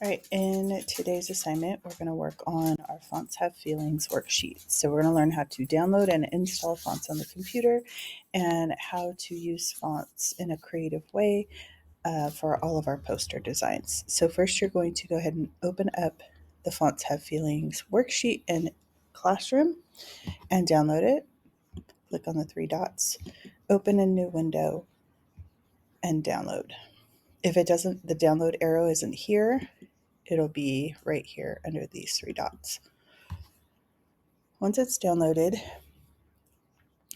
All right, in today's assignment, we're going to work on our Fonts Have Feelings worksheet. So we're going to learn how to download and install fonts on the computer and how to use fonts in a creative way for all of our poster designs. So first, you're going to go ahead and open up the Fonts Have Feelings worksheet in Classroom and download it. Click on the three dots, open a new window, and download. If the download arrow isn't here, it'll be right here under these three dots. Once it's downloaded,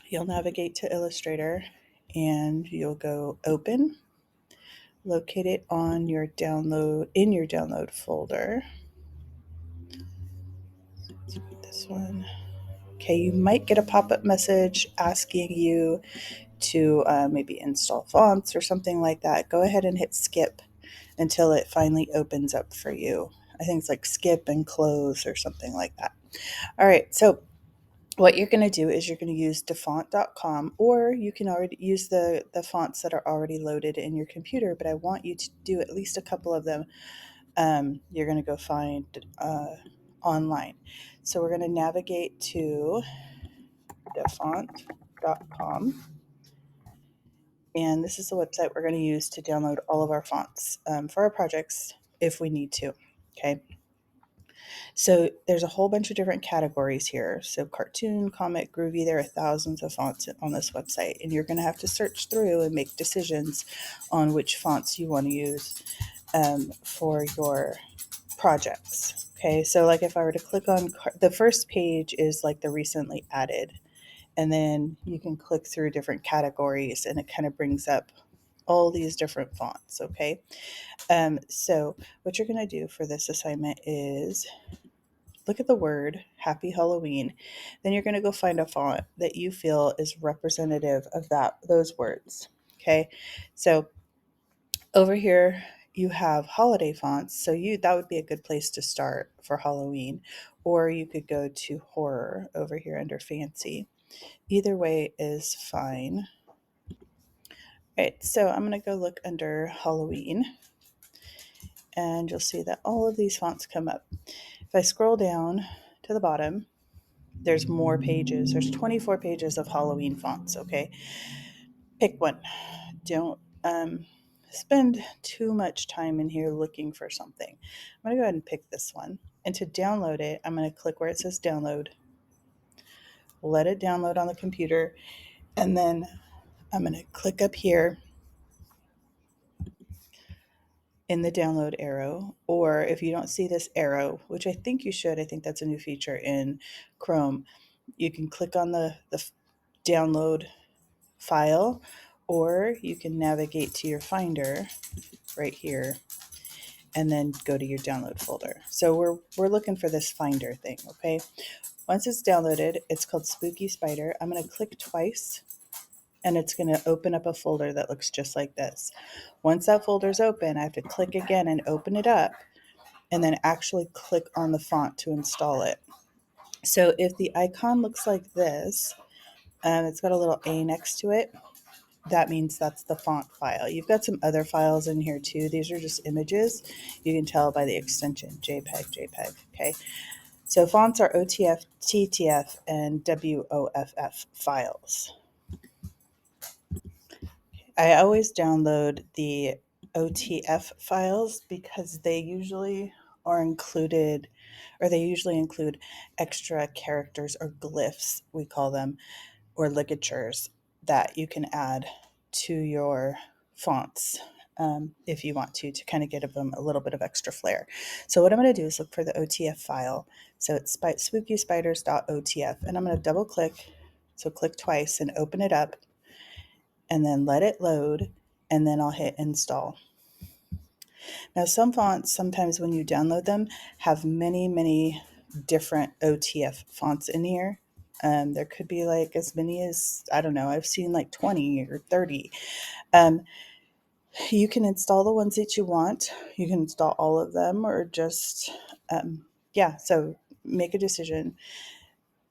you'll navigate to Illustrator and you'll go Open, locate it on your download folder. Let's put this one. Okay, you might get a pop-up message asking you to maybe install fonts or something like that. Go ahead and hit skip until it finally opens up for you. I think it's like skip and close or something like that. All right, so what you're going to do is you're going to use dafont.com, or you can already use the fonts that are already loaded in your computer, but I want you to do at least a couple of them. You're going to go find online. So we're going to navigate to dafont.com. And this is the website we're going to use to download all of our fonts for our projects if we need to. Okay. So there's a whole bunch of different categories here. So cartoon, comic, groovy, there are thousands of fonts on this website, and you're going to have to search through and make decisions on which fonts you want to use for your projects. Okay, so like if I were to click on the first page is like the recently added, and then you can click through different categories and it kind of brings up all these different fonts. Okay, so what you're going to do for this assignment is look at the word Happy Halloween. Then you're going to go find a font that you feel is representative of those words. Okay, so over here you have holiday fonts, so that would be a good place to start for Halloween, or you could go to horror over here under fancy. Either way is fine. All right, so I'm going to go look under Halloween, and you'll see that all of these fonts come up. If I scroll down to the bottom, there's more pages. There's 24 pages of Halloween fonts. Okay, pick one. Don't spend too much time in here looking for something. I'm going to go ahead and pick this one. And to download it, I'm going to click where it says download, let it download on the computer, and then I'm going to click up here in the download arrow. Or if you don't see this arrow, which I think you should, I think that's a new feature in Chrome, you can click on the download file, or you can navigate to your Finder right here and then go to your download folder. So we're looking for this Finder thing, okay? Once it's downloaded, it's called Spooky Spider. I'm going to click twice and it's going to open up a folder that looks just like this. Once that folder's open, I have to click again and open it up and then actually click on the font to install it. So if the icon looks like this, it's got a little A next to it, that means that's the font file. You've got some other files in here too. These are just images. You can tell by the extension, JPEG, okay? So fonts are OTF, TTF, and WOFF files. I always download the OTF files because they usually are included, or they usually include extra characters or glyphs, we call them, or ligatures that you can add to your fonts if you want to kind of give them a little bit of extra flair. So what I'm going to do is look for the OTF file. So it's spookyspiders.otf, and I'm going to double click. So click twice and open it up and then let it load, and then I'll hit install. Now some fonts, sometimes when you download them, have many different OTF fonts in here. There could be like as many as, I don't know, I've seen like 20 or 30. You can install the ones that you want. You can install all of them or just, so make a decision.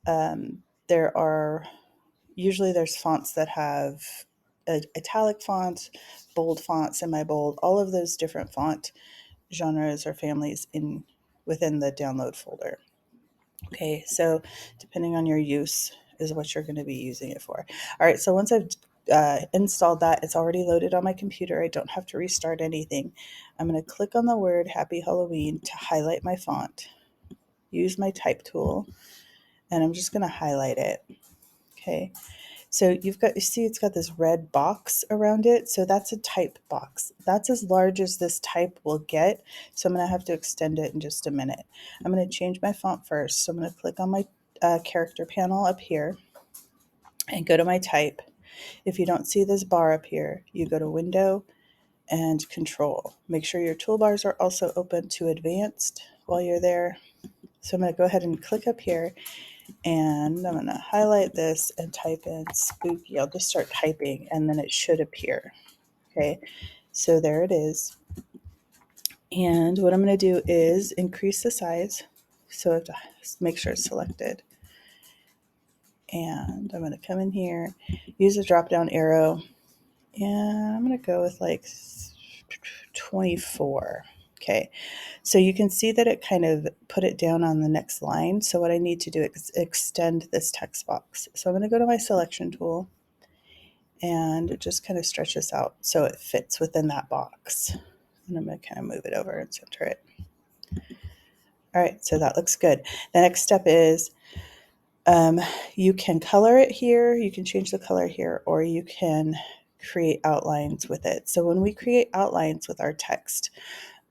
There's fonts that have italic font, bold font, semi-bold, all of those different font genres or families within the download folder. Okay, so depending on your use is what you're going to be using it for. All right, so once I've installed that, it's already loaded on my computer. I don't have to restart anything. I'm going to click on the word Happy Halloween to highlight my font, use my type tool, and I'm just going to highlight it. Okay, so you see it's got this red box around it. So that's a type box. That's as large as this type will get. So I'm going to have to extend it in just a minute. I'm going to change my font first. So I'm going to click on my character panel up here and go to my type. If you don't see this bar up here, you go to Window and Control. Make sure your toolbars are also open to Advanced while you're there. So I'm going to go ahead and click up here, and I'm going to highlight this and type in spooky. I'll just start typing and then it should appear. Okay, so there it is. And what I'm going to do is increase the size. So I have to make sure it's selected. And I'm going to come in here, use the drop down arrow, and I'm going to go with like 24. Okay, so you can see that it kind of put it down on the next line. So what I need to do is extend this text box. So I'm going to go to my selection tool and it just kind of stretches out so it fits within that box. And I'm going to kind of move it over and center it. All right, so that looks good. The next step is you can color it here, you can change the color here, or you can create outlines with it. So when we create outlines with our text,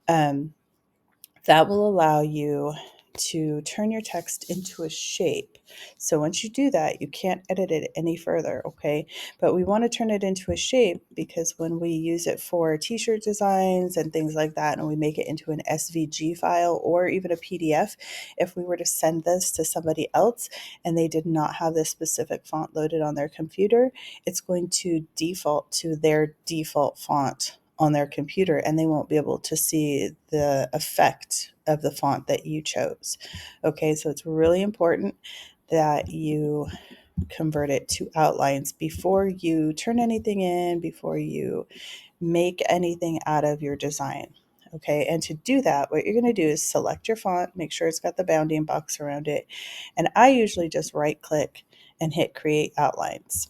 that will allow you to turn your text into a shape. So once you do that, you can't edit it any further, okay? But we want to turn it into a shape because when we use it for t-shirt designs and things like that, and we make it into an SVG file or even a PDF, if we were to send this to somebody else and they did not have this specific font loaded on their computer, it's going to default to their default font on their computer, and they won't be able to see the effect of the font that you chose. Okay, so it's really important that you convert it to outlines before you turn anything in, before you make anything out of your design. Okay, and to do that, what you're going to do is select your font, make sure it's got the bounding box around it, and I usually just right click and hit create outlines.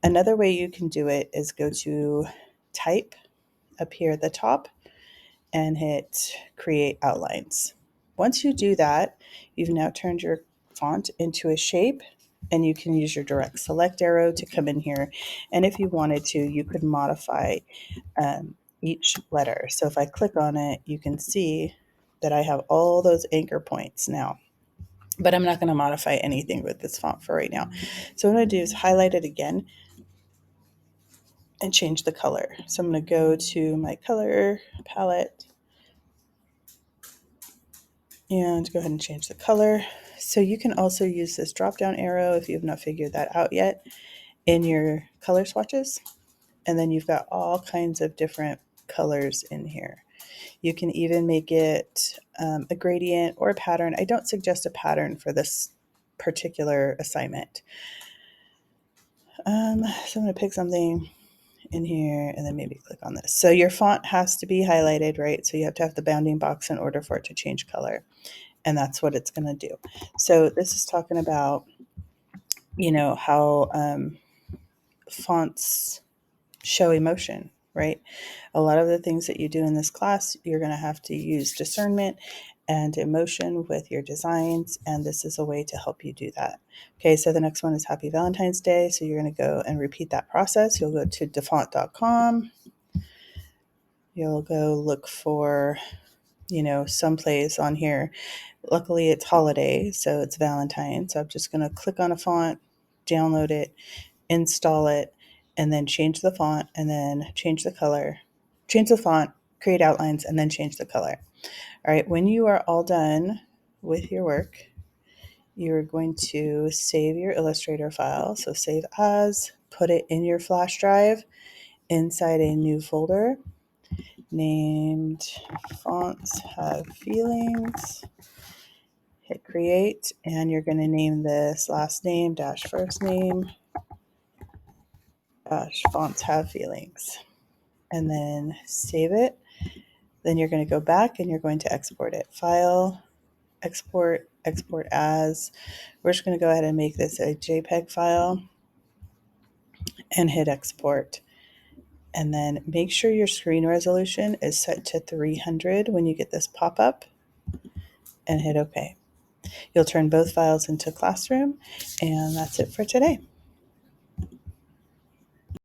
Another way you can do it is go to type up here at the top and hit create outlines. Once you do that, you've now turned your font into a shape, and you can use your direct select arrow to come in here. And if you wanted to, you could modify each letter. So if I click on it, you can see that I have all those anchor points now. But I'm not going to modify anything with this font for right now. So what I'm going to do is highlight it again and change the color. So I'm going to go to my color palette and go ahead and change the color. So you can also use this drop down arrow if you have not figured that out yet in your color swatches. And then you've got all kinds of different colors in here. You can even make it a gradient or a pattern. I don't suggest a pattern for this particular assignment. So I'm going to pick something in here and then maybe click on this. So your font has to be highlighted, right? So you have to have the bounding box in order for it to change color. And that's what it's going to do. So this is talking about, how fonts show emotion, right? A lot of the things that you do in this class, you're going to have to use discernment and emotion with your designs, and this is a way to help you do that. Okay, so the next one is Happy Valentine's Day. So you're going to go and repeat that process. You'll go to dafont.com. You'll go look for, someplace on here. Luckily, it's holiday, so it's Valentine's. So I'm just going to click on a font, download it, install it, and then change the font, and then change the color, change the font, create outlines, and then change the color. All right, when you are all done with your work, you're going to save your Illustrator file. So save as, put it in your flash drive inside a new folder named Fonts Have Feelings. Hit create, and you're going to name this last name dash first name dash Fonts Have Feelings, and then save it. Then you're going to go back and you're going to export it. File, export, export as. We're just going to go ahead and make this a JPEG file and hit export. And then make sure your screen resolution is set to 300 when you get this pop-up, and hit OK. You'll turn both files into Classroom, and that's it for today.